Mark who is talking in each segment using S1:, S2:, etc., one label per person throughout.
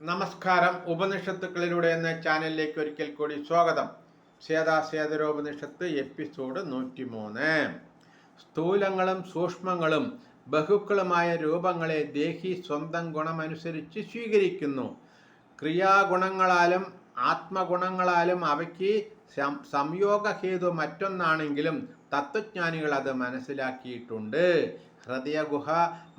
S1: നമസ്കാരം. ഉപനിഷത്തുക്കളിലൂടെ എന്ന ചാനലിലേക്ക് ഒരിക്കൽ കൂടി സ്വാഗതം. സേതാസേതരോപനിഷത്ത് എപ്പിസോഡ് 103. സ്ഥൂലങ്ങളും സൂക്ഷ്മങ്ങളും ബഹുക്കളുമായ രൂപങ്ങളെ ദേഹി സ്വന്തം ഗുണമനുസരിച്ച് സ്വീകരിക്കുന്നു. ക്രിയാഗുണങ്ങളാലും ആത്മഗുണങ്ങളാലും അവയ്ക്ക് സംയോഗഹേതു മറ്റൊന്നാണെങ്കിലും തത്വജ്ഞാനികൾ അത് മനസ്സിലാക്കിയിട്ടുണ്ട്. ഹൃദയഗുഹ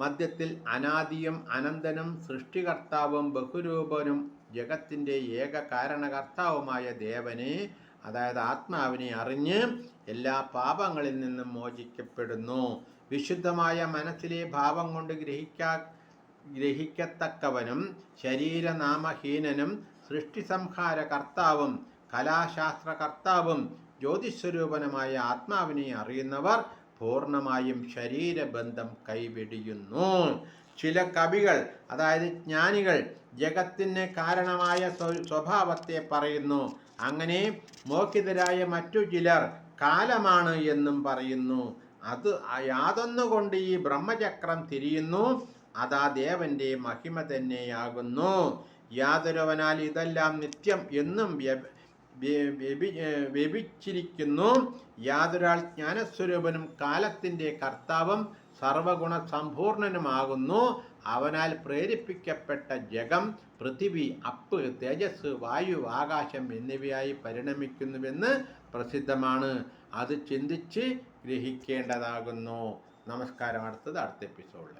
S1: മധ്യത്തിൽ അനാദിയും അനന്തനും സൃഷ്ടികർത്താവും ബഹുരൂപനും ജഗത്തിൻ്റെ ഏക കാരണകർത്താവുമായ ദേവനെ, അതായത് ആത്മാവിനെ അറിഞ്ഞ് എല്ലാ പാപങ്ങളിൽ നിന്നും മോചിക്കപ്പെടുന്നു. വിശുദ്ധമായ മനസ്സിലെ ഭാവം കൊണ്ട് ഗ്രഹിക്കത്തക്കവനും ശരീരനാമഹീനനും സൃഷ്ടിസംഹാര കർത്താവും കലാശാസ്ത്രകർത്താവും ജ്യോതിസ്വരൂപനുമായ ആത്മാവിനെ അറിയുന്നവർ പൂർണ്ണമായും ശരീരബന്ധം കൈവെടിയുന്നു. ചില കവികൾ, അതായത് ജ്ഞാനികൾ, ജഗത്തിന് കാരണമായ സ്വഭാവത്തെ പറയുന്നു. അങ്ങനെ മോഹിതരായ മറ്റു ചിലർ കാലമാണ് എന്നും പറയുന്നു. അത് യാതൊന്നുകൊണ്ട് ഈ ബ്രഹ്മചക്രം തിരിയുന്നു, അതാ ദേവന്റെ മഹിമ തന്നെയാകുന്നു. യാതൊരുവനാൽ ഇതെല്ലാം നിത്യം എന്നും വ്യഭിച്ചിരിക്കുന്നു. യാതൊരാൾ ജ്ഞാനസ്വരൂപനും കാലത്തിൻ്റെ കർത്താവും സർവഗുണ സമ്പൂർണനുമാകുന്നു. അവനാൽ പ്രേരിപ്പിക്കപ്പെട്ട ജഗം, പൃഥിവി, അപ്പ്, തേജസ്, വായു, ആകാശം എന്നിവയായി പരിണമിക്കുന്നുവെന്ന് പ്രസിദ്ധമാണ്. അത് ചിന്തിച്ച് ഗ്രഹിക്കേണ്ടതാകുന്നു. നമസ്കാരം. അടുത്ത എപ്പിസോഡിൽ